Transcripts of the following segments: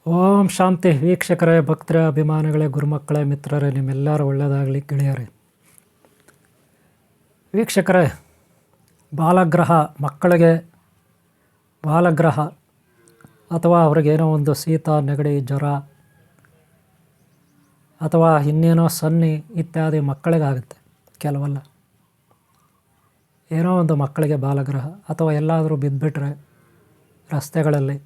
ಓಂ ಶಾಂತಿ. ವೀಕ್ಷಕರೇ, ಭಕ್ತರ, ಅಭಿಮಾನಿಗಳೇ, ಗುರುಮಕ್ಕಳೇ, ಮಿತ್ರರೇ, ನಿಮ್ಮೆಲ್ಲರೂ ಒಳ್ಳೆಯದಾಗಲಿ ಗೆಳೆಯರೇ. ವೀಕ್ಷಕರೇ, ಬಾಲಗ್ರಹ ಮಕ್ಕಳಿಗೆ ಬಾಲಗ್ರಹ ಅಥವಾ ಅವ್ರಿಗೇನೋ ಒಂದು ಶೀತ, ನೆಗಡಿ, ಜ್ವರ ಅಥವಾ ಇನ್ನೇನೋ ಸನ್ನಿ ಇತ್ಯಾದಿ ಮಕ್ಕಳಿಗಾಗುತ್ತೆ. ಕೆಲವಲ್ಲ ಏನೋ ಒಂದು ಮಕ್ಕಳಿಗೆ ಬಾಲಗ್ರಹ ಅಥವಾ ಎಲ್ಲಾದರೂ ಬಿದ್ದುಬಿಟ್ರೆ ರಸ್ತೆಗಳಲ್ಲಿ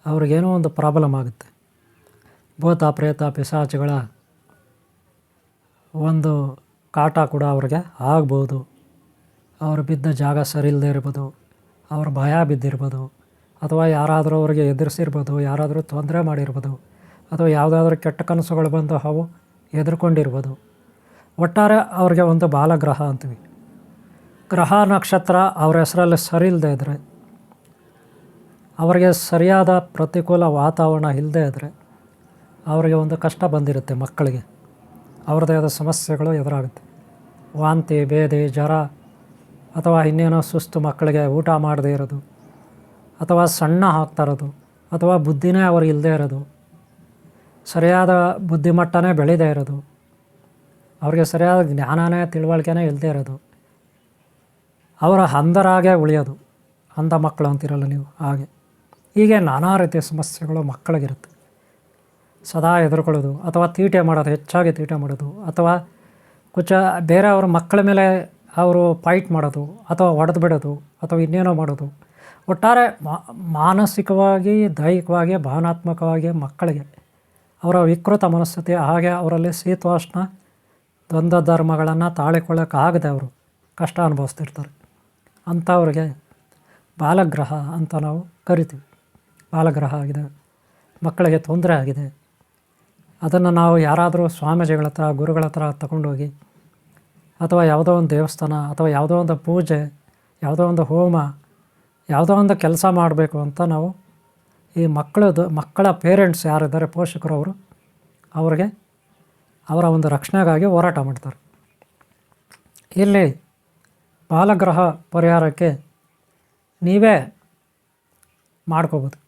ಅವ್ರಿಗೇನೋ ಒಂದು ಪ್ರಾಬ್ಲಮ್ ಆಗುತ್ತೆ. ಭೂತ ಪ್ರೇತ ಪಿಶಾಚಿಗಳ ಒಂದು ಕಾಟ ಕೂಡ ಅವ್ರಿಗೆ ಆಗ್ಬೋದು. ಅವರು ಬಿದ್ದ ಜಾಗ ಸರಿ ಇಲ್ಲದೆ ಇರ್ಬೋದು, ಅವ್ರ ಭಯ ಬಿದ್ದಿರ್ಬೋದು, ಅಥವಾ ಯಾರಾದರೂ ಅವ್ರಿಗೆ ಎದುರಿಸಿರ್ಬೋದು, ಯಾರಾದರೂ ತೊಂದರೆ ಮಾಡಿರ್ಬೋದು, ಅಥವಾ ಯಾವುದಾದ್ರೂ ಕೆಟ್ಟ ಕನಸುಗಳು ಬಂದು ಅವು ಎದುರ್ಕೊಂಡಿರ್ಬೋದು. ಒಟ್ಟಾರೆ ಅವ್ರಿಗೆ ಒಂದು ಬಾಲಗ್ರಹ ಅಂತೀವಿ. ಗ್ರಹ ನಕ್ಷತ್ರ ಅವ್ರ ಹೆಸರಲ್ಲಿ ಸರಿ ಇಲ್ಲದೆ ಇದ್ದರೆ, ಅವರಿಗೆ ಸರಿಯಾದ ಪ್ರತಿಕೂಲ ವಾತಾವರಣ ಇಲ್ಲದೆ ಇದ್ದರೆ ಅವರಿಗೆ ಒಂದು ಕಷ್ಟ ಬಂದಿರುತ್ತೆ. ಮಕ್ಕಳಿಗೆ ಅವ್ರದ್ದೇ ಆದ ಸಮಸ್ಯೆಗಳು ಎದುರಾಗುತ್ತೆ. ವಾಂತಿ, ಭೇದಿ, ಜ್ವರ ಅಥವಾ ಇನ್ನೇನೋ ಸುಸ್ತು, ಮಕ್ಕಳಿಗೆ ಊಟ ಮಾಡದೇ ಇರೋದು, ಅಥವಾ ಸಣ್ಣ ಆಗ್ತಾ ಇರೋದು, ಅಥವಾ ಬುದ್ಧಿನೇ ಅವ್ರಿಗೆ ಇಲ್ಲದೆ ಇರೋದು, ಸರಿಯಾದ ಬುದ್ಧಿಮಟ್ಟನೇ ಬೆಳೀದೇ ಇರೋದು, ಅವ್ರಿಗೆ ಸರಿಯಾದ ಜ್ಞಾನನೇ ತಿಳುವಳಿಕೆನೇ ಇಲ್ಲದೆ ಇರೋದು, ಅವರ ಅಂಧರಾಗೆ ಉಳಿಯೋದು. ಅಂಧ ಮಕ್ಕಳು ಅಂತಿರಲ್ಲ ನೀವು, ಹೀಗೆ ನಾನಾ ರೀತಿಯ ಸಮಸ್ಯೆಗಳು ಮಕ್ಕಳಿಗಿರುತ್ತೆ. ಸದಾ ಎದುರ್ಕೊಳ್ಳೋದು, ಅಥವಾ ತೀಟೆ ಮಾಡೋದು, ಹೆಚ್ಚಾಗಿ ತೀಟೆ ಮಾಡೋದು, ಅಥವಾ ಬೇರೆಯವ್ರ ಮಕ್ಕಳ ಮೇಲೆ ಅವರು ಫೈಟ್ ಮಾಡೋದು, ಅಥವಾ ಹೊಡೆದು ಬಿಡೋದು, ಅಥವಾ ಇನ್ನೇನೋ ಮಾಡೋದು. ಒಟ್ಟಾರೆ ಮಾನಸಿಕವಾಗಿ, ದೈಹಿಕವಾಗಿ, ಭಾವನಾತ್ಮಕವಾಗಿ ಮಕ್ಕಳಿಗೆ ಅವರ ವಿಕೃತ ಮನಸ್ಥಿತಿ, ಹಾಗೆ ಅವರಲ್ಲಿ ಶೀತೋಷ್ಣ ದ್ವಂದ್ವ ಧರ್ಮಗಳನ್ನು ತಾಳಿಕೊಳ್ಳೋಕ್ಕಾಗದೆ ಅವರು ಕಷ್ಟ ಅನುಭವಿಸ್ತಿರ್ತಾರೆ. ಅಂಥವ್ರಿಗೆ ಬಾಲಗ್ರಹ ಅಂತ ನಾವು ಕರಿತೀವಿ. ಬಾಲಗ್ರಹ ಆಗಿದೆ, ಮಕ್ಕಳಿಗೆ ತೊಂದರೆ ಆಗಿದೆ. ಅದನ್ನು ನಾವು ಯಾರಾದರೂ ಸ್ವಾಮೀಜಿಗಳ ಹತ್ರ, ಗುರುಗಳ ಹತ್ರ ತಗೊಂಡೋಗಿ, ಅಥವಾ ಯಾವುದೋ ಒಂದು ದೇವಸ್ಥಾನ, ಅಥವಾ ಯಾವುದೋ ಒಂದು ಪೂಜೆ, ಯಾವುದೋ ಒಂದು ಹೋಮ, ಯಾವುದೋ ಒಂದು ಕೆಲಸ ಮಾಡಬೇಕು ಅಂತ ನಾವು ಈ ಮಕ್ಕಳ ಪೇರೆಂಟ್ಸ್ ಯಾರಿದ್ದಾರೆ, ಪೋಷಕರು, ಅವ್ರಿಗೆ ಅವರ ಒಂದು ರಕ್ಷಣೆಗಾಗಿ ಹೋರಾಟ ಮಾಡ್ತಾರೆ. ಇಲ್ಲಿ ಬಾಲಗ್ರಹ ಪರಿಹಾರಕ್ಕೆ ನೀವೇ ಮಾಡ್ಕೋಬೋದು.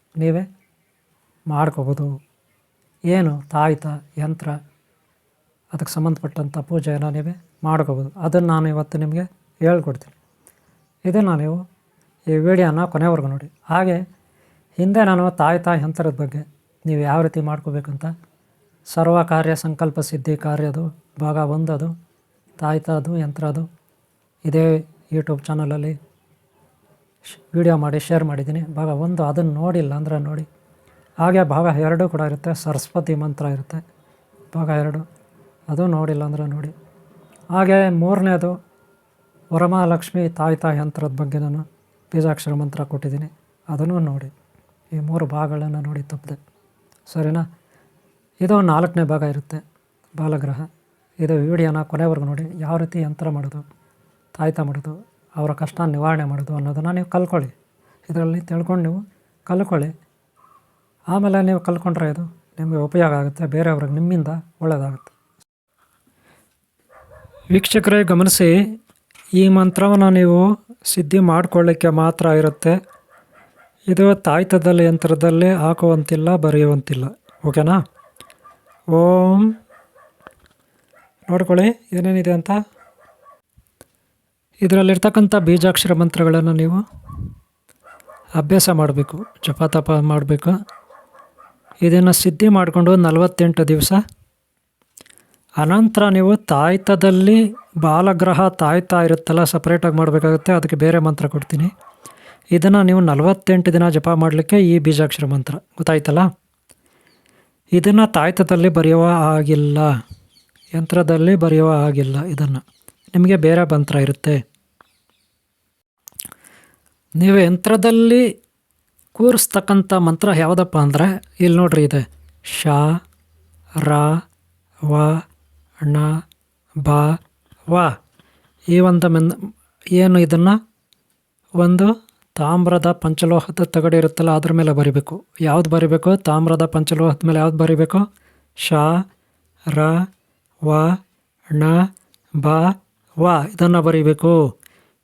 ಏನು ತಾಯ್ತ ಯಂತ್ರ, ಅದಕ್ಕೆ ಸಂಬಂಧಪಟ್ಟಂಥ ಪೂಜೆಯನ್ನು ನೀವೇ ಮಾಡ್ಕೋಬೋದು. ಅದನ್ನು ನಾನು ಇವತ್ತು ನಿಮಗೆ ಹೇಳ್ಕೊಡ್ತೀನಿ. ಇದನ್ನು ನೀವು ಈ ವಿಡಿಯೋನ ಕೊನೆವರೆಗೂ ನೋಡಿ. ಹಾಗೆ ಹಿಂದೆ ನಾನು ತಾಯ್ತ ಯಂತ್ರದ ಬಗ್ಗೆ ನೀವು ಯಾವ ರೀತಿ ಮಾಡ್ಕೋಬೇಕಂತ, ಸರ್ವ ಕಾರ್ಯ ಸಂಕಲ್ಪ ಸಿದ್ಧಿ ಕಾರ್ಯದು ಭಾಗ 1 ಅದು, ತಾಯ್ತದು ಯಂತ್ರದು ಇದೇ ಯೂಟ್ಯೂಬ್ ಚಾನಲಲ್ಲಿ ವಿಡಿಯೋ ಮಾಡಿ ಶೇರ್ ಮಾಡಿದ್ದೀನಿ. ಭಾಗ 1 ಅದನ್ನು ನೋಡಿಲ್ಲ ಅಂದರೆ ನೋಡಿ. ಹಾಗೆ ಭಾಗ 2 ಕೂಡ ಇರುತ್ತೆ, ಸರಸ್ವತಿ ಮಂತ್ರ ಇರುತ್ತೆ ಭಾಗ 2, ಅದು ನೋಡಿಲ್ಲ ಅಂದರೆ ನೋಡಿ. ಹಾಗೆ 3ನೇದು ವರಮಹಾಲಕ್ಷ್ಮಿ ತಾಯ್ತ ಯಂತ್ರದ ಬಗ್ಗೆ ನಾನು ಬೀಜಾಕ್ಷರ ಮಂತ್ರ ಕೊಟ್ಟಿದ್ದೀನಿ, ಅದನ್ನು ನೋಡಿ. ಈ 3 ಭಾಗಗಳನ್ನು ನೋಡಿ ತಪ್ಪದೆ, ಸರಿನಾ? ಇದು 4ನೇ ಭಾಗ ಇರುತ್ತೆ ಬಾಲಗ್ರಹ. ಇದು ವಿಡಿಯೋನ ಕೊನೆವರೆಗೂ ನೋಡಿ. ಯಾವ ರೀತಿ ಯಂತ್ರ ಮಾಡೋದು, ತಾಯ್ತ ಮಾಡೋದು, ಅವರ ಕಷ್ಟ ನಿವಾರಣೆ ಮಾಡೋದು ಅನ್ನೋದನ್ನು ನೀವು ಕಲ್ತ್ಕೊಳ್ಳಿ. ಇದರಲ್ಲಿ ತಿಳ್ಕೊಂಡು ನೀವು ಕಲ್ತ್ಕೊಳ್ಳಿ. ಆಮೇಲೆ ನೀವು ಕಲ್ತ್ಕೊಂಡ್ರೆ ಇದು ನಿಮಗೆ ಉಪಯೋಗ ಆಗುತ್ತೆ, ಬೇರೆಯವ್ರಿಗೆ ನಿಮ್ಮಿಂದ ಒಳ್ಳೆಯದಾಗುತ್ತೆ. ವೀಕ್ಷಕರೇ ಗಮನಿಸಿ, ಈ ಮಂತ್ರವನ್ನು ನೀವು ಸಿದ್ಧಿ ಮಾಡಿಕೊಳ್ಳಿಕ್ಕೆ ಮಾತ್ರ ಇರುತ್ತೆ. ಇದು ತಾಯ್ತದಲ್ಲಿ ಯಂತ್ರದಲ್ಲಿ ಹಾಕುವಂತಿಲ್ಲ, ಬರೆಯುವಂತಿಲ್ಲ. ಓಕೆನಾ? ಓಂ ನೋಡ್ಕೊಳ್ಳಿ ಏನೇನಿದೆ ಅಂತ. ಇದರಲ್ಲಿರ್ತಕ್ಕಂಥ ಬೀಜಾಕ್ಷರ ಮಂತ್ರಗಳನ್ನು ನೀವು ಅಭ್ಯಾಸ ಮಾಡಬೇಕು, ಜಪ ತಪ ಮಾಡಬೇಕು. ಇದನ್ನು ಸಿದ್ಧಿ ಮಾಡಿಕೊಂಡು 48 ದಿವಸ ಅನಂತರ ನೀವು ತಾಯ್ತದಲ್ಲಿ ಬಾಲಗ್ರಹ ತಾಯ್ತ ಇರುತ್ತಲ್ಲ, ಸಪ್ರೇಟಾಗಿ ಮಾಡಬೇಕಾಗುತ್ತೆ. ಅದಕ್ಕೆ ಬೇರೆ ಮಂತ್ರ ಕೊಡ್ತೀನಿ. ಇದನ್ನು ನೀವು 48 ದಿನ ಜಪ ಮಾಡಲಿಕ್ಕೆ ಈ ಬೀಜಾಕ್ಷರ ಮಂತ್ರ ಗೊತ್ತಾಯ್ತಲ್ಲ. ಇದನ್ನು ತಾಯ್ತದಲ್ಲಿ ಬರೆಯುವ ಹಾಗಿಲ್ಲ, ಯಂತ್ರದಲ್ಲಿ ಬರೆಯುವ ಹಾಗಿಲ್ಲ. ಇದನ್ನು ನಿಮಗೆ ಬೇರೆ ಮಂತ್ರ ಇರುತ್ತೆ. ನೀವು ಯಂತ್ರದಲ್ಲಿ ಕೂರಿಸ್ತಕ್ಕಂಥ ಮಂತ್ರ ಯಾವುದಪ್ಪ ಅಂದರೆ, ಇಲ್ಲಿ ನೋಡ್ರಿ, ಇದೆ ಶ ರ ವ ಣ ಬ ವ. ಈ ಒಂದು ಏನು ಇದನ್ನು ಒಂದು ತಾಮ್ರದ ಪಂಚಲೋಹದ ತಗಡು ಇರುತ್ತಲ್ಲ, ಅದ್ರ ಮೇಲೆ ಬರಿಬೇಕು. ಯಾವ್ದು ಬರಿಬೇಕು? ತಾಮ್ರದ ಪಂಚಲೋಹದ ಮೇಲೆ ಯಾವ್ದು ಬರಿಬೇಕು? ಶ ರ ವ ಣ ಬ ವ ಇದನ್ನು ಬರಿಬೇಕು.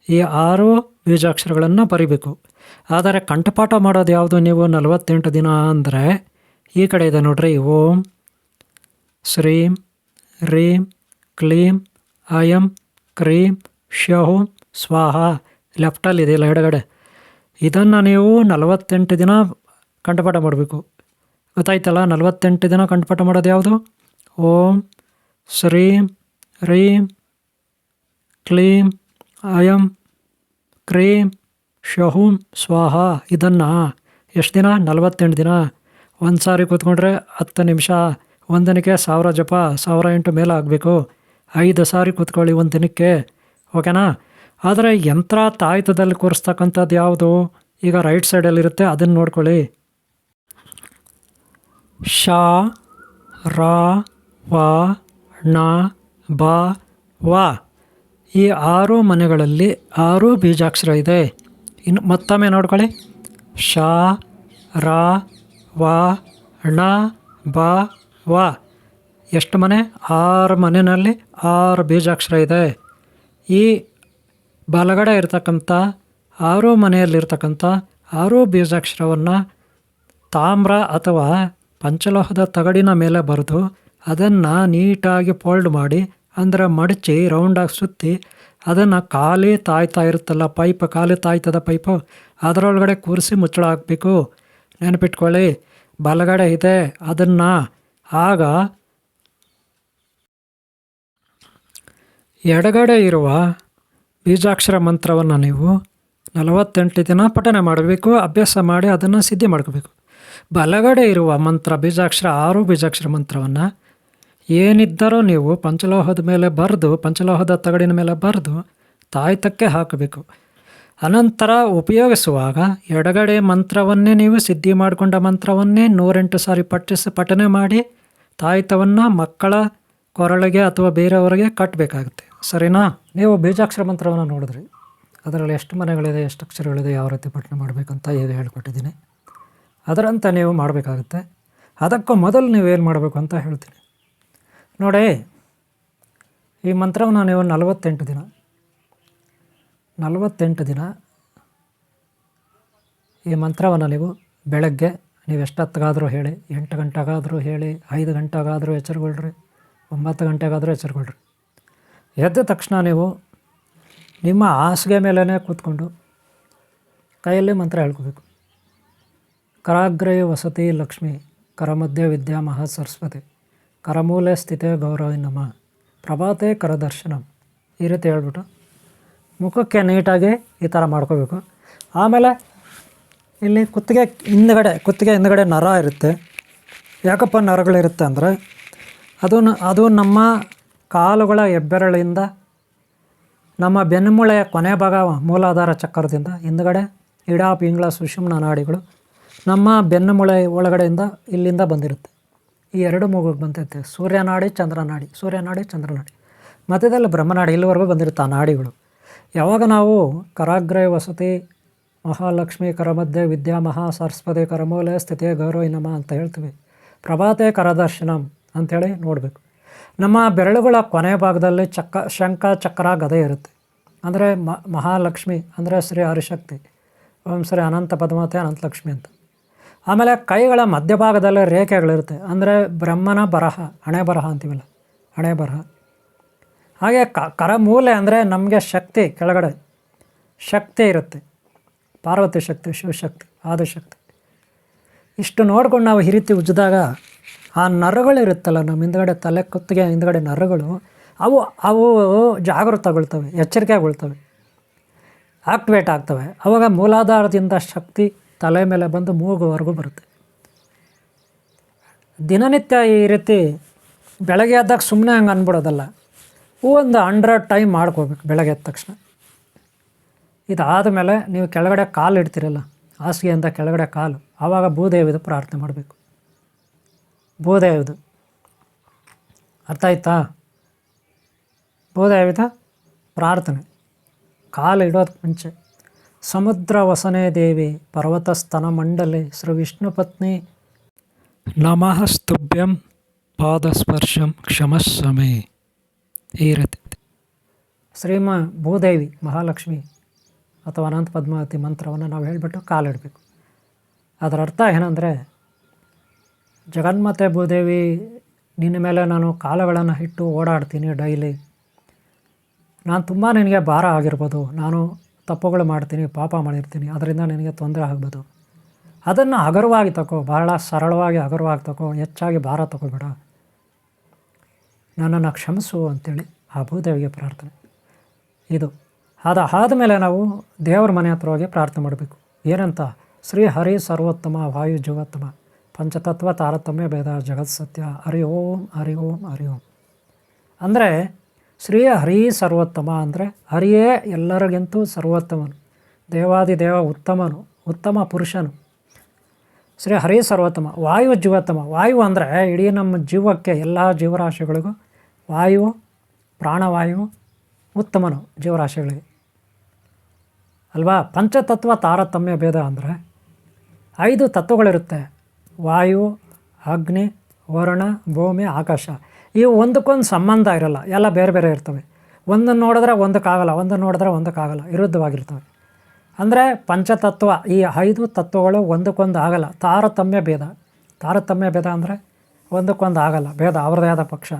ಈ 6 ಬೀಜಾಕ್ಷರಗಳನ್ನು ಬರಿಬೇಕು. ಆದರೆ ಕಂಠಪಾಠ ಮಾಡೋದು ಯಾವುದು ನೀವು 48 ದಿನ ಅಂದರೆ ಈ ಕಡೆ ಇದೆ ನೋಡ್ರಿ. ಓಂ ಶ್ರೀಂ ಹ್ರೀಂ ಕ್ಲೀಂ ಐಂ ಕ್ರೀಂ ಶಹುಂ ಸ್ವಾಹ. ಲೆಫ್ಟಲ್ಲಿದೆಯಲ್ಲ ಎಡಗಡೆ, ಇದನ್ನು ನೀವು 48 ದಿನ ಕಂಠಪಾಠ ಮಾಡಬೇಕು. ಗೊತ್ತಾಯ್ತಲ್ಲ? 48 ದಿನ ಕಂಠಪಾಠ ಮಾಡೋದು ಯಾವುದು? ಓಂ ಶ್ರೀಂ ಹ್ರೀಂ ಕ್ಲೀಂ ಐಂ ಕ್ರೀಂ ಶಹುಂ ಸ್ವಾಹ. ಇದನ್ನು ಎಷ್ಟು ದಿನ? 48 ದಿನ. ಒಂದು ಸಾರಿ ಕೂತ್ಕೊಂಡ್ರೆ 10 ನಿಮಿಷ. ಒಂದಿನಕ್ಕೆ 1000 ಜಪ, 1008 ಮೇಲೆ ಆಗಬೇಕು. 5 ಸಾರಿ ಕೂತ್ಕೊಳ್ಳಿ ಒಂದು ದಿನಕ್ಕೆ, ಓಕೆನಾ? ಆದರೆ ಯಂತ್ರ ತಾಯ್ತದಲ್ಲಿ ಕೂರಿಸ್ತಕ್ಕಂಥದ್ದು ಯಾವುದು? ಈಗ ರೈಟ್ ಸೈಡಲ್ಲಿರುತ್ತೆ, ಅದನ್ನು ನೋಡ್ಕೊಳ್ಳಿ. ಶ ರ ವ ಣ ಬ ವ. ಈ 6 ಮನೆಗಳಲ್ಲಿ 6 ಬೀಜಾಕ್ಷರ ಇದೆ. ಇನ್ನು ಮತ್ತೊಮ್ಮೆ ನೋಡ್ಕೊಳ್ಳಿ. ಶ ರ ವ ಣ ಬ ವ. ಎಷ್ಟು ಮನೆ? 6 ಮನೆಯಲ್ಲಿ 6 ಬೀಜಾಕ್ಷರ ಇದೆ. ಈ ಬಲಗಡೆ ಇರ್ತಕ್ಕಂಥ 6 ಮನೆಯಲ್ಲಿರ್ತಕ್ಕಂಥ 6 ಬೀಜಾಕ್ಷರವನ್ನು ತಾಮ್ರ ಅಥವಾ ಪಂಚಲೋಹದ ತಗಡಿನ ಮೇಲೆ ಬರೆದು ಅದನ್ನು ನೀಟಾಗಿ ಫೋಲ್ಡ್ ಮಾಡಿ, ಅಂದರೆ ಮಡಚಿ ರೌಂಡಾಗಿ ಸುತ್ತಿ, ಅದನ್ನು ಖಾಲಿ ತಾಯ್ತಾ ಇರುತ್ತಲ್ಲ ಪೈಪ್, ಖಾಲಿ ತಾಯ್ತದ ಪೈಪು, ಅದರೊಳಗಡೆ ಕೂರಿಸಿ ಮುಚ್ಚಳ ಹಾಕಬೇಕು. ನೆನಪಿಟ್ಕೊಳ್ಳಿ, ಬಲಗಡೆ ಇದೆ ಅದನ್ನು. ಆಗ ಎಡಗಡೆ ಇರುವ ಬೀಜಾಕ್ಷರ ಮಂತ್ರವನ್ನು ನೀವು 48 ದಿನ ಪಠನೆ ಮಾಡಬೇಕು, ಅಭ್ಯಾಸ ಮಾಡಿ ಅದನ್ನು ಸಿದ್ಧಿ ಮಾಡ್ಕೋಬೇಕು. ಬಲಗಡೆ ಇರುವ ಮಂತ್ರ ಬೀಜಾಕ್ಷರ 6 ಬೀಜಾಕ್ಷರ ಮಂತ್ರವನ್ನು ಏನಿದ್ದರೂ ನೀವು ಪಂಚಲೋಹದ ಮೇಲೆ ಬರೆದು, ಪಂಚಲೋಹದ ತಗಡಿನ ಮೇಲೆ ಬರೆದು ತಾಯ್ತಕ್ಕೆ ಹಾಕಬೇಕು. ಅನಂತರ ಉಪಯೋಗಿಸುವಾಗ ಎಡಗಡೆ ಮಂತ್ರವನ್ನೇ ನೀವು ಸಿದ್ಧಿ ಮಾಡಿಕೊಂಡ ಮಂತ್ರವನ್ನೇ 108 ಸಾರಿ ಪಠನೆ ಮಾಡಿ ತಾಯ್ತವನ್ನು ಮಕ್ಕಳ ಕೊರಳಿಗೆ ಅಥವಾ ಬೇರೆಯವರಿಗೆ ಕಟ್ಟಬೇಕಾಗುತ್ತೆ. ಸರಿನಾ? ನೀವು ಬೀಜಾಕ್ಷರ ಮಂತ್ರವನ್ನು ನೋಡಿದ್ರಿ, ಅದರಲ್ಲಿ ಎಷ್ಟು ಮನೆಗಳಿದೆ, ಎಷ್ಟು ಅಕ್ಷರಗಳಿದೆ, ಯಾವ ರೀತಿ ಪಠನೆ ಮಾಡಬೇಕಂತ ಈಗ ಹೇಳ್ಕೊಟ್ಟಿದ್ದೀನಿ. ಅದರಂತೆ ನೀವು ಮಾಡಬೇಕಾಗುತ್ತೆ. ಅದಕ್ಕೂ ಮೊದಲು ನೀವೇನು ಮಾಡಬೇಕು ಅಂತ ಹೇಳ್ತೀನಿ ನೋಡಿ. ಈ ಮಂತ್ರವನ್ನು ನೀವು 48 ದಿನ ಈ ಮಂತ್ರವನ್ನು ನೀವು ಬೆಳಗ್ಗೆ ನೀವು ಎಷ್ಟೊತ್ತಿಗಾದರೂ ಹೇಳಿ, 8 ಗಂಟೆಗಾದರೂ ಹೇಳಿ, 5 ಗಂಟೆಗಾದರೂ ಎಚ್ಚರಗೊಳ್ರಿ, 9 ಗಂಟೆಗಾದರೂ ಎಚ್ಚರಗೊಳ್ರಿ. ಎದ್ದ ತಕ್ಷಣ ನೀವು ನಿಮ್ಮ ಹಾಸಿಗೆ ಮೇಲೇ ಕೂತ್ಕೊಂಡು ಕೈಯಲ್ಲಿ ಮಂತ್ರ ಹೇಳ್ಕೋಬೇಕು. ಕರಾಗ್ರೇ ವಸತಿ ಲಕ್ಷ್ಮಿ, ಕರಮಧ್ಯೆ ವಿದ್ಯಾ ಮಹಾ ಸರಸ್ವತಿ, ಕರಮೂಲೆ ಸ್ಥಿತೆ ಗೌರವ ನಮಃ, ಪ್ರಭಾತೆ ಕರದರ್ಶನಂ. ಈ ರೀತಿ ಹೇಳ್ಬಿಟ್ಟು ಮುಖಕ್ಕೆ ನೀಟಾಗಿ ಈ ಥರ ಮಾಡ್ಕೋಬೇಕು. ಆಮೇಲೆ ಇಲ್ಲಿ ಕುತ್ತಿಗೆ ಹಿಂದ್ಗಡೆ ನರ ಇರುತ್ತೆ. ಯಾಕಪ್ಪ ನರಗಳಿರುತ್ತೆ ಅಂದರೆ ಅದು ನಮ್ಮ ಕಾಲುಗಳ ಹೆಬ್ಬೆರಳಿಂದ ನಮ್ಮ ಬೆನ್ನುಮೂಳೆಯ ಕೊನೆ ಭಾಗ ಮೂಲಾಧಾರ ಚಕ್ರದಿಂದ ಹಿಂದ್ಗಡೆ ಇಡ ಪಿಂಗಳ ಸುಷುಮ್ನ ನಾಡಿಗಳು ನಮ್ಮ ಬೆನ್ನುಮೂಳೆ ಒಳಗಡೆಯಿಂದ ಇಲ್ಲಿಂದ ಬಂದಿರುತ್ತೆ. ಈ 2 ಮೂಗಿಗೆ ಬಂದಿರುತ್ತೆ. ಸೂರ್ಯನಾಡಿ ಚಂದ್ರನಾಡಿ, ಮಧ್ಯದಲ್ಲಿ ಬ್ರಹ್ಮನಾಡಿ, ಇಲ್ಲಿವರೆಗೂ ಬಂದಿರುತ್ತೆ ಆ ನಾಡಿಗಳು. ಯಾವಾಗ ನಾವು ಕರಾಗ್ರೇ ವಸತಿ ಮಹಾಲಕ್ಷ್ಮಿ, ಕರಮಧ್ಯೆ ವಿದ್ಯಾ ಮಹಾ ಸರಸ್ವತಿ, ಕರಮೂಲೆ ಸ್ಥಿತಿ ಗೌರವ ನಮಃ ಅಂತ ಹೇಳ್ತೀವಿ, ಪ್ರಭಾತೆ ಕರದರ್ಶನಂ ಅಂಥೇಳಿ ನೋಡಬೇಕು. ನಮ್ಮ ಬೆರಳುಗಳ ಕೊನೆ ಭಾಗದಲ್ಲಿ ಶಂಖ ಚಕ್ರ ಗದೆ ಇರುತ್ತೆ. ಅಂದರೆ ಮಹಾಲಕ್ಷ್ಮಿ ಅಂದರೆ ಶ್ರೀ ಹರಿಶಕ್ತಿ, ಓಂ ಶ್ರೀ ಅನಂತ ಪದ್ಮಾವತಿ ಅನಂತಲಕ್ಷ್ಮಿ ಅಂತ. ಆಮೇಲೆ ಕೈಗಳ ಮಧ್ಯಭಾಗದಲ್ಲಿ ರೇಖೆಗಳಿರುತ್ತೆ, ಅಂದರೆ ಬ್ರಹ್ಮನ ಬರಹ, ಹಣೆ ಬರಹ ಅಂತೀವಲ್ಲ, ಹಣೆ ಬರಹ. ಹಾಗೆ ಕರಮೂಲೆ ಅಂದರೆ ನಮಗೆ ಶಕ್ತಿ, ಕೆಳಗಡೆ ಶಕ್ತಿ ಇರುತ್ತೆ, ಪಾರ್ವತಿ ಶಕ್ತಿ, ಶಿವಶಕ್ತಿ, ಆದಿಶಕ್ತಿ. ಇಷ್ಟು ನೋಡ್ಕೊಂಡು ನಾವು ಈ ರೀತಿ ಉಜ್ಜಿದಾಗ ಆ ನರಗಳಿರುತ್ತಲ್ಲ ನಮ್ಮ ಹಿಂದ್ಗಡೆ ತಲೆ ಕುತ್ತಿಗೆ ಹಿಂದ್ಗಡೆ ನರಗಳು, ಅವು ಜಾಗೃತಗೊಳ್ತವೆ, ಎಚ್ಚರಿಕೆಗೊಳ್ತವೆ, ಆಕ್ಟಿವೇಟ್ ಆಗ್ತವೆ. ಆವಾಗ ಮೂಲಾಧಾರದಿಂದ ಶಕ್ತಿ ತಲೆ ಮೇಲೆ ಬಂದು ಮೂಗುವರೆಗೂ ಬರುತ್ತೆ. ದಿನನಿತ್ಯ ಈ ರೀತಿ ಬೆಳಗ್ಗೆ ಎದ್ದಾಗ ಸುಮ್ಮನೆ ಹಂಗೆ ಅಂದ್ಬಿಡೋದಲ್ಲ, ಒಂದು 100 ಟೈಮ್ ಮಾಡ್ಕೋಬೇಕು ಬೆಳಗ್ಗೆ ಎದ್ದ ತಕ್ಷಣ. ಇದಾದ ಮೇಲೆ ನೀವು ಕೆಳಗಡೆ ಕಾಲು ಇಡ್ತೀರಲ್ಲ, ಹಾಸಿಗೆಯಿಂದ ಕೆಳಗಡೆ ಕಾಲು, ಆವಾಗ ಭೂದೇವಿದು ಪ್ರಾರ್ಥನೆ ಮಾಡಬೇಕು. ಭೂದೇವಿದು ಅರ್ಥ ಆಯ್ತಾ? ಭೂದೇವಿದ ಪ್ರಾರ್ಥನೆ. ಕಾಲು ಇಡೋದಕ್ಕೆ ಮುಂಚೆ ಸಮುದ್ರ ವಸನೆ ದೇವಿ ಪರ್ವತ ಸ್ತನ ಮಂಡಲಿ ಶ್ರೀ ವಿಷ್ಣು ಪತ್ನಿ ನಮಃ ಸ್ತುಭ್ಯಂ ಪಾದಸ್ಪರ್ಶಂ ಕ್ಷಮಸ್ವಮೇ. ಈ ರೀತಿ ಭೂದೇವಿ ಮಹಾಲಕ್ಷ್ಮಿ ಅಥವಾ ಅನಂತ ಪದ್ಮಾವತಿ ಮಂತ್ರವನ್ನು ನಾವು ಹೇಳಿಬಿಟ್ಟು ಕಾಲಿಡಬೇಕು. ಅದರ ಅರ್ಥ ಏನಂದರೆ, ಜಗನ್ಮಾತೆ ಭೂದೇವಿ, ನಿನ್ನ ಮೇಲೆ ನಾನು ಕಾಲುಗಳನ್ನು ಇಟ್ಟು ಓಡಾಡ್ತೀನಿ ಡೈಲಿ. ನಾನು ತುಂಬ ನಿನಗೆ ಭಾರ ಆಗಿರ್ಬೋದು, ನಾನು ತಪ್ಪುಗಳು ಮಾಡ್ತೀನಿ, ಪಾಪ ಮಾಡಿರ್ತೀನಿ, ಅದರಿಂದ ನಿನಗೆ ತೊಂದರೆ ಆಗ್ಬೋದು. ಅದನ್ನು ಹಗುರವಾಗಿ ತಗೋ, ಬಹಳ ಸರಳವಾಗಿ ಹಗುರವಾಗಿ ತಗೋ, ಹೆಚ್ಚಾಗಿ ಭಾರ ತಗೋಬೇಡ, ನನ್ನನ್ನು ಕ್ಷಮಿಸು ಅಂತೇಳಿ ಆ ಭೂದೇವಿಗೆ ಪ್ರಾರ್ಥನೆ. ಇದು ಆದಮೇಲೆ ನಾವು ದೇವರ ಮನೆ ಹತ್ರ ಹೋಗಿ ಪ್ರಾರ್ಥನೆ ಮಾಡಬೇಕು. ಏನಂತ? ಶ್ರೀ ಹರಿ ಸರ್ವೋತ್ತಮ ವಾಯು ಜೀವೋತ್ತಮ ಪಂಚತತ್ವ ತಾರತಮ್ಯ ಭೇದ ಜಗತ್ ಸತ್ಯ ಹರಿ ಓಂ ಹರಿ ಓಂ ಹರಿ ಓಂ. ಅಂದರೆ ಶ್ರೀ ಹರಿ ಸರ್ವೋತ್ತಮ ಅಂದರೆ ಹರಿಯೇ ಎಲ್ಲರಿಗಿಂತೂ ಸರ್ವೋತ್ತಮನು, ದೇವಾದಿದೇವ ಉತ್ತಮನು, ಉತ್ತಮ ಪುರುಷನು. ಶ್ರೀ ಹರಿ ಸರ್ವೋತ್ತಮ. ವಾಯು ಜೀವೋತ್ತಮ. ವಾಯು ಅಂದರೆ ಇಡೀ ನಮ್ಮ ಜೀವಕ್ಕೆ, ಎಲ್ಲ ಜೀವರಾಶಿಗಳಿಗೂ ವಾಯು, ಪ್ರಾಣವಾಯು ಉತ್ತಮನು ಜೀವರಾಶಿಗಳಿಗೆ ಅಲ್ವಾ. ಪಂಚತತ್ವ ತಾರತಮ್ಯ ಭೇದ ಅಂದರೆ 5 ತತ್ವಗಳಿರುತ್ತೆ: ವಾಯು, ಅಗ್ನಿ, ವರುಣ, ಭೂಮಿ, ಆಕಾಶ. ಇವು ಒಂದಕ್ಕೊಂದು ಸಂಬಂಧ ಇರಲ್ಲ, ಎಲ್ಲ ಬೇರೆ ಬೇರೆ ಇರ್ತವೆ. ಒಂದನ್ನು ನೋಡಿದ್ರೆ ಒಂದಕ್ಕಾಗಲ್ಲ, ಒಂದನ್ನು ನೋಡಿದ್ರೆ ಒಂದಕ್ಕಾಗಲ್ಲ, ವಿರುದ್ಧವಾಗಿರ್ತವೆ. ಅಂದರೆ ಪಂಚತತ್ವ, ಈ 5 ತತ್ವಗಳು ಒಂದಕ್ಕೊಂದು ಆಗಲ್ಲ. ತಾರತಮ್ಯ ಭೇದ. ತಾರತಮ್ಯ ಭೇದ ಅಂದರೆ ಒಂದಕ್ಕೊಂದು ಆಗಲ್ಲ, ಭೇದ ಅವ್ರದ್ದೇ ಆದ ಪಕ್ಷ,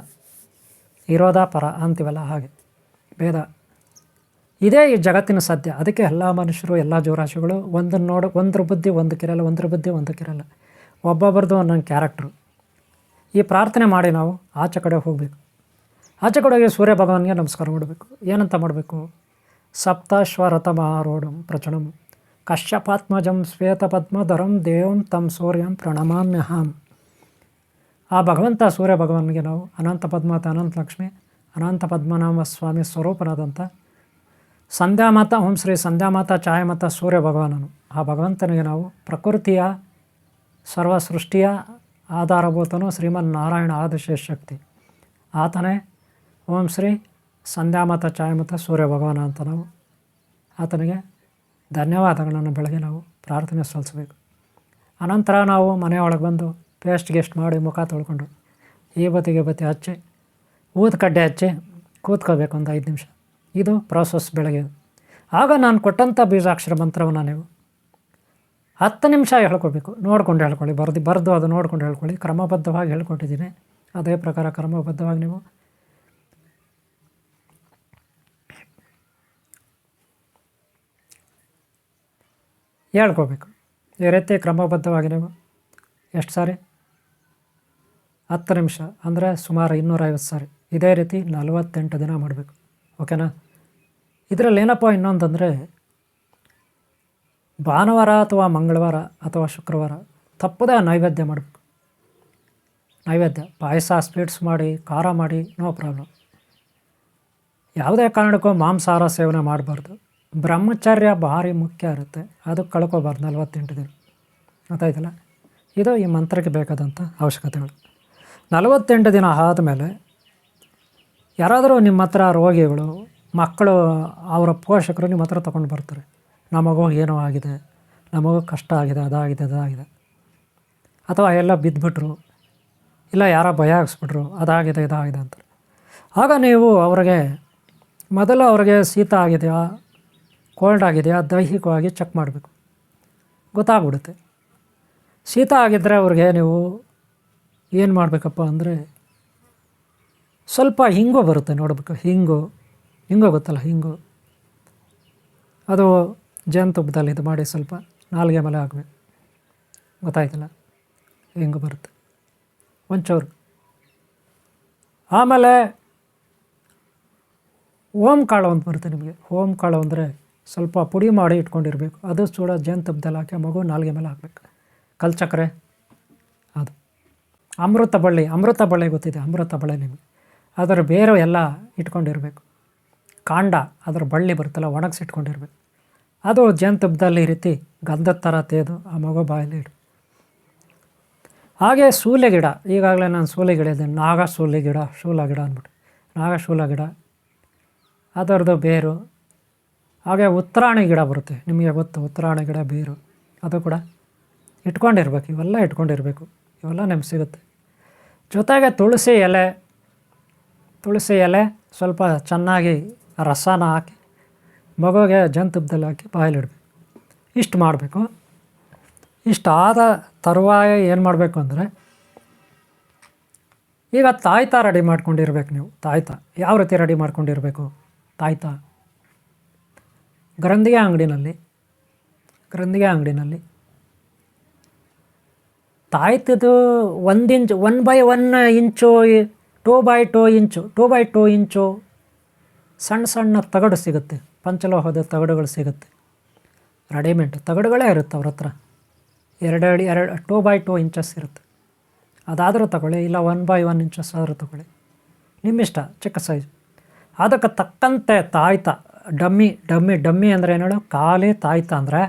ವಿರೋಧ ಪರ ಅಂತೀವಲ್ಲ, ಹಾಗೆ ಭೇದ. ಇದೇ ಈ ಜಗತ್ತಿನ ಸತ್ಯ. ಅದಕ್ಕೆ ಎಲ್ಲ ಮನುಷ್ಯರು, ಎಲ್ಲ ಜೀವರಾಶಿಗಳು ಒಂದ್ರ ಬುದ್ಧಿ ಒಂದಕ್ಕಿರಲ್ಲ, ಒಂದ್ರ ಬುದ್ಧಿ ಒಂದಕ್ಕಿರಲ್ಲ, ಒಬ್ಬೊಬ್ಬರದು ಒಂದೊಂದು ಕ್ಯಾರೆಕ್ಟ್ರು. ಈ ಪ್ರಾರ್ಥನೆ ಮಾಡಿ ನಾವು ಆಚೆ ಕಡೆ ಹೋಗಬೇಕು. ಆಚೆ ಕಡೆ ಹೋಗಿ ಸೂರ್ಯ ಭಗವಾನ್ಗೆ ನಮಸ್ಕಾರ ಮಾಡಬೇಕು. ಏನಂತ ಮಾಡಬೇಕು? ಸಪ್ತಶ್ವರತಮಾರೂಢಂ ಪ್ರಚಣಂ ಕಶ್ಯಪಾತ್ಮಜಂ ಶ್ವೇತಪದ್ಮಧರಂ ದೇವಂ ತಂ ಸೂರ್ಯಂ ಪ್ರಣಮಾಮ್ಯಹಂ. ಆ ಭಗವಂತ ಸೂರ್ಯ ಭಗವಾನ್ಗೆ ನಾವು ಅನಂತ ಪದ್ಮಾವತಿ, ಅನಂತ ಲಕ್ಷ್ಮಿ, ಅನಂತ ಪದ್ಮನಾಭ ಸ್ವಾಮಿ ಸ್ವರೂಪನಾದಂಥ ಸಂಧ್ಯಾಮಾತ, ಓಂ ಶ್ರೀ ಸಂಧ್ಯಾಮಾತ ಛಾಯಾಮಾತ ಸೂರ್ಯ ಭಗವಾನನು. ಆ ಭಗವಂತನಿಗೆ ನಾವು ಪ್ರಕೃತಿಯ ಸರ್ವ ಸೃಷ್ಟಿಯ ಆಧಾರಭೂತನು ಶ್ರೀಮನ್ನಾರಾಯಣ ಆದಿಶೇಷ ಶಕ್ತಿ, ಆತನೇ ಓಂ ಶ್ರೀ ಸಂಧ್ಯಾಮಾತ ಛಾಯಾಮಾತ ಸೂರ್ಯ ಭಗವಾನ ಅಂತ ನಾವು ಆತನಿಗೆ ಧನ್ಯವಾದಗಳನ್ನು ಬೆಳಗ್ಗೆ ನಾವು ಪ್ರಾರ್ಥನೆ ಸಲ್ಲಿಸಬೇಕು. ಅನಂತರ ನಾವು ಮನೆಯೊಳಗೆ ಬಂದು ಪೇಸ್ಟ್ ಗೆಸ್ಟ್ ಮಾಡಿ ಮುಖ ತೊಳ್ಕೊಂಡು ಈ ಬತ್ತಿಗೆ ಬತ್ತಿ ಹಚ್ಚಿ ಊದ ಕಡ್ಡೆ ಹಚ್ಚಿ ಕೂತ್ಕೋಬೇಕು ಒಂದು 5 ನಿಮಿಷ. ಇದು ಪ್ರೋಸೆಸ್ ಬೆಳಗ್ಗೆ. ಆಗ ನಾನು ಕೊಟ್ಟಂಥ ಬೀಜಾಕ್ಷರ ಮಂತ್ರವನ್ನು ನೀವು 10 ನಿಮಿಷ ಹೇಳ್ಕೊಬೇಕು. ನೋಡ್ಕೊಂಡು ಹೇಳ್ಕೊಳ್ಳಿ, ಬರೆದು ಅದು ನೋಡ್ಕೊಂಡು ಹೇಳ್ಕೊಳ್ಳಿ. ಕ್ರಮಬದ್ಧವಾಗಿ ಹೇಳ್ಕೊಟ್ಟಿದ್ದೀನಿ, ಅದೇ ಪ್ರಕಾರ ಕ್ರಮಬದ್ಧವಾಗಿ ನೀವು ಹೇಳ್ಕೋಬೇಕು. ಈ ರೀತಿ ಕ್ರಮಬದ್ಧವಾಗಿ ನೀವು ಎಷ್ಟು ಸಾರಿ? 10 ನಿಮಿಷ ಅಂದರೆ ಸುಮಾರು 250 ಸಾರಿ. ಇದೇ ರೀತಿ 48 ದಿನ ಮಾಡಬೇಕು. ಓಕೆನಾ? ಇದರಲ್ಲಿ ಏನಪ್ಪ ಇನ್ನೊಂದಂದರೆ, ಭಾನುವಾರ ಅಥವಾ ಮಂಗಳವಾರ ಅಥವಾ ಶುಕ್ರವಾರ ತಪ್ಪದೇ ನೈವೇದ್ಯ ಮಾಡಬೇಕು. ನೈವೇದ್ಯ ಪಾಯಸ, ಸ್ವೀಟ್ಸ್ ಮಾಡಿ, ಖಾರ ಮಾಡಿ, ನೋ ಪ್ರಾಬ್ಲಮ್. ಯಾವುದೇ ಕಾರಣಕ್ಕೂ ಮಾಂಸಾಹಾರ ಸೇವನೆ ಮಾಡಬಾರ್ದು. ಬ್ರಹ್ಮಚರ್ಯ ಭಾರಿ ಮುಖ್ಯ ಇರುತ್ತೆ, ಅದು ಕಳ್ಕೊಬಾರ್ದು 48 ದಿನ. ಗೊತ್ತಾಯ್ತಲ್ಲ? ಇದು ಈ ಮಂತ್ರಕ್ಕೆ ಬೇಕಾದಂಥ ಅವಶ್ಯಕತೆಗಳು. 48 ದಿನ ಆದಮೇಲೆ ಯಾರಾದರೂ ನಿಮ್ಮ ಹತ್ರ ರೋಗಿಗಳು, ಮಕ್ಕಳು, ಅವರ ಪೋಷಕರು ನಿಮ್ಮ ಹತ್ರ ತೊಗೊಂಡು ಬರ್ತಾರೆ. ನಮಗೂ ಏನೋ ಆಗಿದೆ, ನಮಗೂ ಕಷ್ಟ ಆಗಿದೆ, ಅದಾಗಿದೆ, ಅಥವಾ ಎಲ್ಲ ಬಿದ್ದುಬಿಟ್ರು, ಇಲ್ಲ ಯಾರೋ ಭಯ ಹಾಕ್ಸ್ಬಿಟ್ರು, ಅದಾಗಿದೆ ಇದಾಗಿದೆ ಅಂತಾರೆ. ಆಗ ನೀವು ಅವ್ರಿಗೆ ಮೊದಲು ಅವ್ರಿಗೆ ಶೀತ ಆಗಿದೆಯಾ, ಕೋಲ್ಡ್ ಆಗಿದೆಯಾ, ದೈಹಿಕವಾಗಿ ಚೆಕ್ ಮಾಡಬೇಕು. ಗೊತ್ತಾಗ್ಬಿಡುತ್ತೆ. ಶೀತ ಆಗಿದ್ದರೆ ಅವ್ರಿಗೆ ನೀವು ಏನು ಮಾಡಬೇಕಪ್ಪ ಅಂದರೆ, ಸ್ವಲ್ಪ ಹಿಂಗು ಬರುತ್ತೆ ನೋಡಬೇಕು. ಹಿಂಗು ಗೊತ್ತಲ್ಲ, ಹಿಂಗು, ಅದು ಜೇನುತುಪ್ಪದಲ್ಲಿ ಇದು ಮಾಡಿ ಸ್ವಲ್ಪ ನಾಲಿಗೆ ಮೇಲೆ ಹಾಕಬೇಕು. ಗೊತ್ತಾಯ್ತಲ್ಲ? ಹಿಂಗು ಬರುತ್ತೆ ಒಂಚೂರು. ಆಮೇಲೆ ಓಂ ಕಾಳು ಅಂತ ಬರುತ್ತೆ ನಿಮಗೆ. ಓಂ ಕಾಳು ಅಂದರೆ ಸ್ವಲ್ಪ ಪುಡಿ ಮಾಡಿ ಇಟ್ಕೊಂಡಿರಬೇಕು. ಅದು ಚೂಡ ಜೇನುತುಪ್ಪದಲ್ಲಿ ಹಾಕಿ ಮಗು ನಾಲಿಗೆ ಮೇಲೆ ಹಾಕಬೇಕು. ಕಲ್ಚಕ್ರೆ, ಅದು ಅಮೃತ ಬಳ್ಳಿ ಗೊತ್ತಿದೆ? ಅಮೃತ ಬಳ್ಳಿ ನಿಮಗೆ ಅದರ ಬೇರು ಎಲ್ಲ ಇಟ್ಕೊಂಡಿರಬೇಕು. ಕಾಂಡ, ಅದರ ಬಳ್ಳಿ ಬರುತ್ತಲ್ಲ, ಒಣಗಿಸಿಟ್ಕೊಂಡಿರ್ಬೇಕು. ಅದು ಜೇನುತುಪ್ಪದಲ್ಲಿ ಈ ರೀತಿ ಗಂಧದ ಥರ ತೇದು ಆ ಮಗು ಬಾಯಲ್ಲಿ ಇಡು. ಹಾಗೆ ಶೂಲೆ ಗಿಡ, ಈಗಾಗಲೇ ನಾನು ಶೂಲೆ ಗಿಡ ಇದ್ದೇನೆ, ಶೂಲ ಗಿಡ ಅಂದ್ಬಿಟ್ಟು, ನಾಗಶೂಲ ಗಿಡ, ಅದರದ್ದು ಬೇರು. ಹಾಗೆ ಉತ್ತರಾಣಿ ಗಿಡ ಬರುತ್ತೆ, ನಿಮಗೆ ಗೊತ್ತು, ಉತ್ತರಾಣಿ ಗಿಡ ಬೇರು, ಅದು ಕೂಡ ಇಟ್ಕೊಂಡಿರ್ಬೇಕು. ಇವೆಲ್ಲ ಇಟ್ಕೊಂಡಿರಬೇಕು, ಇವೆಲ್ಲ ನಿಮ್ಗೆ ಸಿಗುತ್ತೆ. ಜೊತೆಗೆ ತುಳಸಿ ಎಲೆ ಸ್ವಲ್ಪ ಚೆನ್ನಾಗಿ ರಸನ ಹಾಕಿ ಮಗುವಿಗೆ ಜೇನುತುಪ್ಪದಲ್ಲಿ ಹಾಕಿ ಬಾಯಲ್ಲಿಡಬೇಕು. ಇಷ್ಟು ಮಾಡಬೇಕು. ಇಷ್ಟಾದ ತರುವಾಯ ಏನು ಮಾಡಬೇಕು ಅಂದರೆ, ಈಗ ತಾಯ್ತ ರೆಡಿ ಮಾಡ್ಕೊಂಡಿರ್ಬೇಕು ನೀವು. ತಾಯ್ತ ಯಾವ ರೀತಿ ರೆಡಿ ಮಾಡ್ಕೊಂಡಿರಬೇಕು? ತಾಯ್ತ ಗ್ರಂಥಿಗೆ ಅಂಗಡಿನಲ್ಲಿ ತಾಯ್ತದು 1 ಇಂಚ್ 1x1 ಇಂಚು 2x2 ಇಂಚು 2x2 ಇಂಚು ಸಣ್ಣ ತಗಡು ಸಿಗುತ್ತೆ. ಪಂಚಲೋಹದ ತಗಡುಗಳು ಸಿಗುತ್ತೆ. ರೆಡಿಮೇಡ್ ತಗಡುಗಳೇ ಇರುತ್ತೆ ಅವ್ರ ಹತ್ರ. 2x2 ಇಂಚಸ್ ಇರುತ್ತೆ. ಅದಾದರೂ ತಗೊಳ್ಳಿ, ಇಲ್ಲ 1x1 ಇಂಚಸ್ ಆದರೂ ತಗೊಳ್ಳಿ, ನಿಮ್ಮಿಷ್ಟ. ಚಿಕ್ಕ ಸೈಜ್. ಅದಕ್ಕೆ ತಕ್ಕಂತೆ ತಾಯ್ತ ಡಮ್ಮಿ ಅಂದರೆ ಏನು ಹೇಳು? ಖಾಲಿ ತಾಯ್ತ ಅಂದರೆ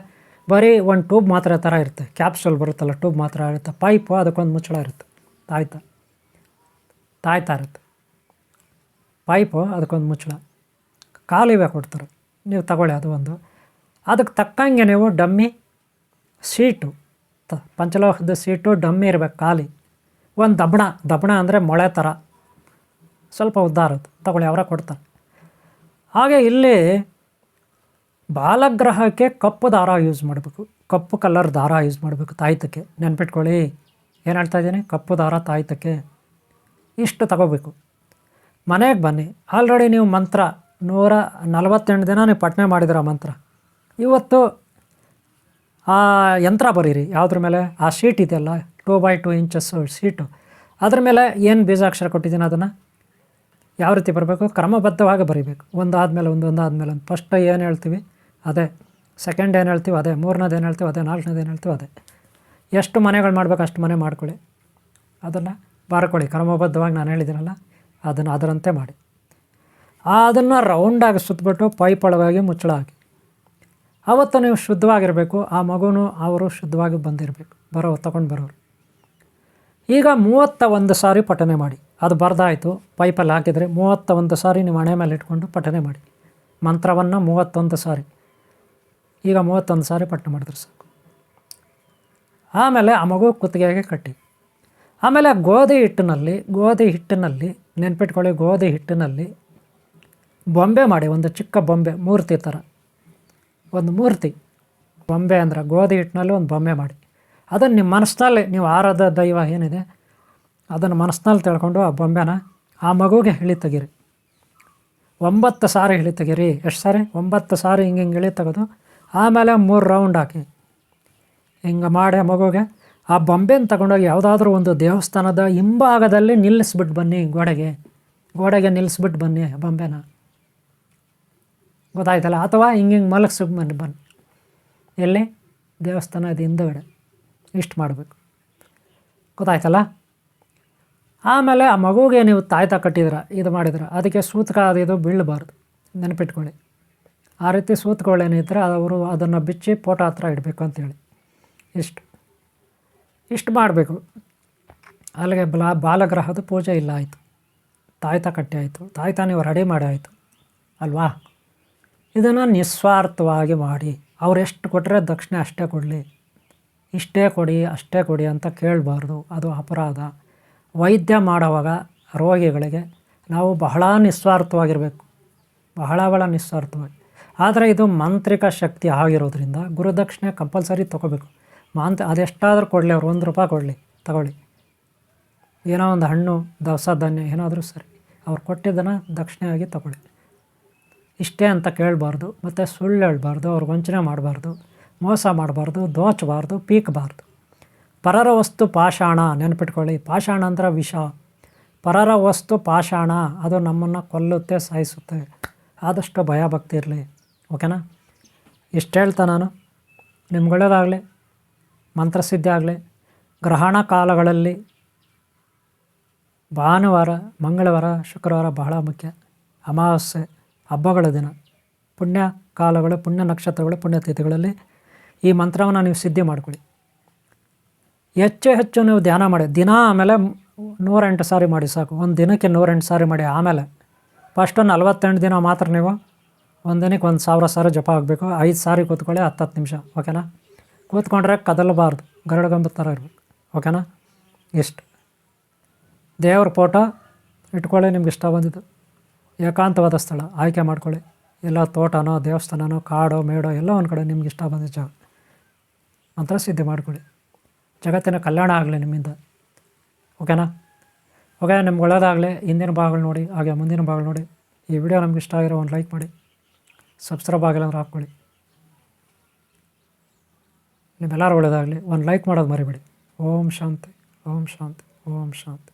ಬರೀ ಒಂದು ಟ್ಯೂಬ್ ಮಾತ್ರ ಥರ ಇರುತ್ತೆ. ಕ್ಯಾಪ್ಸೂಲ್ ಬರುತ್ತಲ್ಲ, ಟ್ಯೂಬ್ ಮಾತ್ರ ಇರುತ್ತೆ. ಪೈಪು ಅದಕ್ಕೊಂದು ಮುಚ್ಚಳ ಇರುತ್ತೆ. ತಾಯ್ತ ಇರುತ್ತೆ. ಪೈಪು ಅದಕ್ಕೊಂದು ಮುಚ್ಚಳ, ಖಾಲಿವೇ ಕೊಡ್ತಾರೆ. ನೀವು ತಗೊಳ್ಳಿ ಅದು ಒಂದು. ಅದಕ್ಕೆ ತಕ್ಕಂಗೆ ನೀವು ಡಮ್ಮಿ ಸೀಟು, ಪಂಚಲೋಹದ ಸೀಟು ಡಮ್ಮಿ ಇರಬೇಕು. ಖಾಲಿ ಒಂದು ದಬಣ ಅಂದರೆ ಮೊಳೆ ಥರ ಸ್ವಲ್ಪ ಉದ್ದ ಇರುತ್ತೆ. ತಗೊಳ್ಳಿ, ಅವರ ಕೊಡ್ತಾರೆ. ಹಾಗೆ ಇಲ್ಲಿ ಬಾಲಗ್ರಹಕ್ಕೆ ಕಪ್ಪು ದಾರ ಯೂಸ್ ಮಾಡಬೇಕು. ಕಪ್ಪು ಕಲರ್ ದಾರ ಯೂಸ್ ಮಾಡಬೇಕು ತಾಯ್ತಕ್ಕೆ. ನೆನ್ಪಿಟ್ಕೊಳ್ಳಿ, ಏನು ಹೇಳ್ತಾ ಇದ್ದೀನಿ? ಕಪ್ಪು ದಾರ ತಾಯ್ತಕ್ಕೆ ಇಷ್ಟು ತಗೋಬೇಕು. ಮನೆಗೆ ಬನ್ನಿ. ಆಲ್ರೆಡಿ ನೀವು ಮಂತ್ರ 148 ದಿನ ನೀವು ಪಠನೆ ಮಾಡಿದಿರ ಮಂತ್ರ. ಇವತ್ತು ಆ ಯಂತ್ರ ಬರೀರಿ. ಯಾವುದ್ರ ಮೇಲೆ? ಆ ಶೀಟ್ ಇದೆಯಲ್ಲ, 2x2 ಇಂಚಸ್ ಶೀಟು, ಅದ್ರ ಮೇಲೆ ಏನು ಬೀಜಾಕ್ಷರ ಕೊಟ್ಟಿದ್ದೀನಿ ಅದನ್ನು ಯಾವ ರೀತಿ ಬರಬೇಕು? ಕ್ರಮಬದ್ಧವಾಗಿ ಬರೀಬೇಕು. ಒಂದಾದಮೇಲೆ ಒಂದು. ಫಸ್ಟ್ ಏನು ಹೇಳ್ತೀವಿ ಅದೇ, ಸೆಕೆಂಡ್ ಏನು ಹೇಳ್ತೀವಿ ಅದೇ, ಮೂರನೇದು ಏನು ಹೇಳ್ತೀವಿ ಅದೇ, ನಾಲ್ಕನೇದು ಏನು ಹೇಳ್ತೀವಿ ಅದೇ. ಎಷ್ಟು ಮನೆಗಳು ಮಾಡಬೇಕು ಅಷ್ಟು ಮನೆ ಮಾಡ್ಕೊಳ್ಳಿ. ಅದನ್ನು ಬಾರ್ಕೊಳ್ಳಿ. ಕ್ರಮಬದ್ಧವಾಗಿ ನಾನು ಹೇಳಿದ್ದೀನಲ್ಲ ಅದನ್ನು ಅದರಂತೆ ಮಾಡಿ. ಅದನ್ನು ರೌಂಡಾಗಿ ಸುತ್ತಬಿಟ್ಟು ಪೈಪ್ ಒಳಗಾಗಿ ಮುಚ್ಚಳ ಹಾಕಿ. ಆವತ್ತು ನೀವು ಶುದ್ಧವಾಗಿರಬೇಕು. ಆ ಮಗುನೂ ಅವರು ಶುದ್ಧವಾಗಿ ಬಂದಿರಬೇಕು, ತಗೊಂಡು ಬರೋರು. ಈಗ 31 ಸಾರಿ ಪಠನೆ ಮಾಡಿ. ಅದು ಬರ್ದಾಯಿತು, ಪೈಪಲ್ಲಿ ಹಾಕಿದರೆ 31 ಸಾರಿ ನೀವು ಹಣೆ ಮೇಲೆ ಇಟ್ಕೊಂಡು ಪಠನೆ ಮಾಡಿ ಮಂತ್ರವನ್ನು. 31 ಸಾರಿ. ಈಗ 31 ಸಾರಿ ಪಠನೆ ಮಾಡಿದ್ರೆ ಸಾಕು. ಆಮೇಲೆ ಆ ಮಗು ಕುತ್ತಿಗೆಗೆ ಕಟ್ಟಿ. ಆಮೇಲೆ ಗೋಧಿ ಹಿಟ್ಟಿನಲ್ಲಿ ನೆನ್ಪಿಟ್ಕೊಳ್ಳಿ, ಗೋಧಿ ಹಿಟ್ಟಿನಲ್ಲಿ ಬೊಂಬೆ ಮಾಡಿ. ಒಂದು ಚಿಕ್ಕ ಬೊಂಬೆ, ಮೂರ್ತಿ ಥರ ಒಂದು ಮೂರ್ತಿ. ಬೊಂಬೆ ಅಂದರೆ ಗೋಧಿ ಹಿಟ್ಟಿನಲ್ಲಿ ಒಂದು ಬೊಂಬೆ ಮಾಡಿ. ಅದನ್ನು ನಿಮ್ಮ ಮನಸ್ಸಿನಲ್ಲಿ, ನೀವು ಆರಾಧ ದೈವ ಏನಿದೆ ಅದನ್ನು ಮನಸ್ಸಿನಲ್ಲಿ ತಿಳ್ಕೊಂಡು ಆ ಬೊಂಬೆನ ಆ ಮಗುಗೆ ಇಳಿ ತೆಗೀರಿ. 9 ಸಾರಿ ಇಳಿ ತೆಗೀರಿ. ಎಷ್ಟು ಸಾರಿ? 9 ಸಾರಿ ಹಿಂಗೆ ಇಳಿ ತೆಗೆದು ಆಮೇಲೆ 3 ರೌಂಡ್ ಹಾಕಿ ಹಿಂಗೆ ಮಾಡಿ ಆ ಮಗುಗೆ ಆ ಬೊಂಬೆನ ತಗೊಂಡೋಗಿ ಯಾವುದಾದ್ರೂ ಒಂದು ದೇವಸ್ಥಾನದ ಹಿಂಭಾಗದಲ್ಲಿ ನಿಲ್ಲಿಸ್ಬಿಟ್ಟು ಬನ್ನಿ. ಗೋಡೆಗೆ ನಿಲ್ಲಿಸ್ಬಿಟ್ಟು ಬನ್ನಿ ಬೊಂಬೆನ. ಗೊತ್ತಾಯ್ತಲ್ಲ? ಅಥವಾ ಹಿಂಗೆ ಮಲಗಿಸ್ಬಿಟ್ಟು ಬನ್ನಿ. ಎಲ್ಲಿ? ದೇವಸ್ಥಾನ ಇದು ಹಿಂದುಗಡೆ. ಇಷ್ಟು ಮಾಡಬೇಕು. ಗೊತ್ತಾಯ್ತಲ್ಲ? ಆಮೇಲೆ ಆ ಮಗುಗೆ ನೀವು ತಾಯ್ತ ಕಟ್ಟಿದ್ರೆ, ಇದು ಮಾಡಿದ್ರೆ ಅದಕ್ಕೆ ಸೂತಕ ಅದು ಬೀಳಬಾರ್ದು. ನೆನಪಿಟ್ಕೊಳ್ಳಿ. ಆ ರೀತಿ ಸೂತಕಗಳೇನಿದ್ರೆ ಅವರು ಅದನ್ನು ಬಿಚ್ಚಿ ಫೋಟೋ ಹತ್ರ ಇಡಬೇಕು ಅಂತೇಳಿ. ಇಷ್ಟು ಮಾಡಬೇಕು. ಅಲ್ಲಿಗೆ ಬಾಲಗ್ರಹದ ಪೂಜೆ ಇಲ್ಲ ಆಯಿತು. ತಾಯ್ತ ಕಟ್ಟಿ ಆಯಿತು. ತಾಯ್ತ ನೀವು ರೆಡಿ ಮಾಡಿ ಆಯಿತು ಅಲ್ವಾ? ಇದನ್ನು ನಿಸ್ವಾರ್ಥವಾಗಿ ಮಾಡಿ. ಅವ್ರು ಎಷ್ಟು ಕೊಟ್ಟರೆ ದಕ್ಷಿಣೆ ಅಷ್ಟೇ ಕೊಡಲಿ. ಇಷ್ಟೇ ಕೊಡಿ ಅಷ್ಟೇ ಕೊಡಿ ಅಂತ ಕೇಳಬಾರ್ದು. ಅದು ಅಪರಾಧ. ವೈದ್ಯ ಮಾಡುವಾಗ ರೋಗಿಗಳಿಗೆ ನಾವು ಬಹಳ ನಿಸ್ವಾರ್ಥವಾಗಿರಬೇಕು. ಬಹಳ ನಿಸ್ವಾರ್ಥವಾಗಿ. ಆದರೆ ಇದು ಮಾಂತ್ರಿಕ ಶಕ್ತಿ ಆಗಿರೋದ್ರಿಂದ ಗುರುದಕ್ಷಿಣೆ ಕಂಪಲ್ಸರಿ ತೊಗೋಬೇಕು. ಅದೆಷ್ಟಾದರೂ ಕೊಡಲಿ, ಅವ್ರು ₹1 ಕೊಡಲಿ, ತಗೊಳ್ಳಿ. ಏನೋ ಒಂದು ಹಣ್ಣು, ದವಸ ಧಾನ್ಯ ಏನಾದರೂ ಸರಿ, ಅವ್ರು ಕೊಟ್ಟಿದ್ದನ್ನು ದಕ್ಷಿಣೆಯಾಗಿ ತಗೊಳ್ಳಿ. ಇಷ್ಟೇ ಅಂತ ಕೇಳಬಾರ್ದು. ಮತ್ತು ಸುಳ್ಳು ಹೇಳಬಾರ್ದು, ಅವ್ರಿಗೆ ವಂಚನೆ ಮಾಡಬಾರ್ದು, ಮೋಸ ಮಾಡಬಾರ್ದು, ದೋಚಬಾರ್ದು, ಪೀಕಬಾರ್ದು. ಪರರ ವಸ್ತು ಪಾಷಾಣ. ನೆನಪಿಟ್ಕೊಳ್ಳಿ, ಪಾಷಾಣ ಅಂದ್ರೆ ವಿಷ. ಪರರ ವಸ್ತು ಪಾಷಾಣ, ಅದು ನಮ್ಮನ್ನು ಕೊಲ್ಲುತ್ತೆ, ಸಾಯಿಸುತ್ತೆ. ಆದಷ್ಟು ಭಯಭಕ್ತಿ ಇರಲಿ. ಓಕೆನಾ? ಇಷ್ಟು ಹೇಳ್ತಾ ನಾನು ನಿಮ್ಗಳದಾಗಲಿ, ಮಂತ್ರಸಿದ್ಧಿ ಆಗಲಿ. ಗ್ರಹಣ ಕಾಲಗಳಲ್ಲಿ ಭಾನುವಾರ, ಮಂಗಳವಾರ, ಶುಕ್ರವಾರ ಬಹಳ ಮುಖ್ಯ. ಅಮಾವಾಸ್ಯೆ, ಹಬ್ಬಗಳ ದಿನ, ಪುಣ್ಯ ಕಾಲಗಳು, ಪುಣ್ಯ ನಕ್ಷತ್ರಗಳು, ಪುಣ್ಯತಿಥಿಗಳಲ್ಲಿ ಈ ಮಂತ್ರವನ್ನು ನೀವು ಸಿದ್ಧಿ ಮಾಡ್ಕೊಳ್ಳಿ. ಹೆಚ್ಚು ನೀವು ಧ್ಯಾನ ಮಾಡಿ. ದಿನ ಆಮೇಲೆ 108 ಸಾರಿ ಮಾಡಿ ಸಾಕು. ಒಂದು ದಿನಕ್ಕೆ 108 ಸಾರಿ ಮಾಡಿ. ಆಮೇಲೆ ಫಸ್ಟು 48 ದಿನ ಮಾತ್ರ ನೀವು ಒಂದು ದಿನಕ್ಕೆ 1000 ಸಾರಿ ಜಪ ಆಗಬೇಕು. 5 ಸಾರಿ ಕೂತ್ಕೊಳ್ಳಿ, 10 ನಿಮಿಷ. ಓಕೆನಾ? ಕೂತ್ಕೊಂಡ್ರೆ ಕದಲಬಾರ್ದು, ಗರುಡಗಂಬ ಥರ ಇರಬೇಕು. ಓಕೆನಾ? ಇಷ್ಟು. ದೇವ್ರ ಫೋಟೋ ಇಟ್ಕೊಳ್ಳಿ, ನಿಮ್ಗೆ ಇಷ್ಟ ಬಂದಿದ್ದು. ಏಕಾಂತವಾದ ಸ್ಥಳ ಆಯ್ಕೆ ಮಾಡ್ಕೊಳ್ಳಿ. ಎಲ್ಲ ತೋಟನೋ ದೇವಸ್ಥಾನನೋ ಕಾಡೋ ಮೇಡೋ ಎಲ್ಲ ಒಂದು ಕಡೆ ನಿಮ್ಗೆ ಇಷ್ಟ ಬಂದ ಜಾಗ ಒಂಥರ ಸಿದ್ಧಿ ಮಾಡ್ಕೊಳ್ಳಿ. ಜಗತ್ತಿನ ಕಲ್ಯಾಣ ಆಗಲಿ ನಿಮ್ಮಿಂದ. ಓಕೆನಾ? ಓಕೆ, ನಿಮ್ಗೆ ಒಳ್ಳೆಯದಾಗಲಿ. ಹಿಂದಿನ ಭಾಗಗಳು ನೋಡಿ, ಹಾಗೆ ಮುಂದಿನ ಭಾಗಗಳು ನೋಡಿ. ಈ ವಿಡಿಯೋ ನಮ್ಗೆ ಇಷ್ಟ ಆಗಿರೋ ಒಂದು ಲೈಕ್ ಮಾಡಿ, ಸಬ್ಸ್ಕ್ರೈಬ್ ಆಗಿಲ್ಲ ಅಂದ್ರೆ ಹಾಕ್ಕೊಳ್ಳಿ. ನಿಮ್ಮೆಲ್ಲರೂ ಒಳ್ಳೆಯದಾಗಲಿ. ಒಂದು ಲೈಕ್ ಮಾಡೋದು ಮರಿಬೇಡಿ. ಓಂ ಶಾಂತಿ, ಓಂ ಶಾಂತಿ, ಓಂ ಶಾಂತಿ.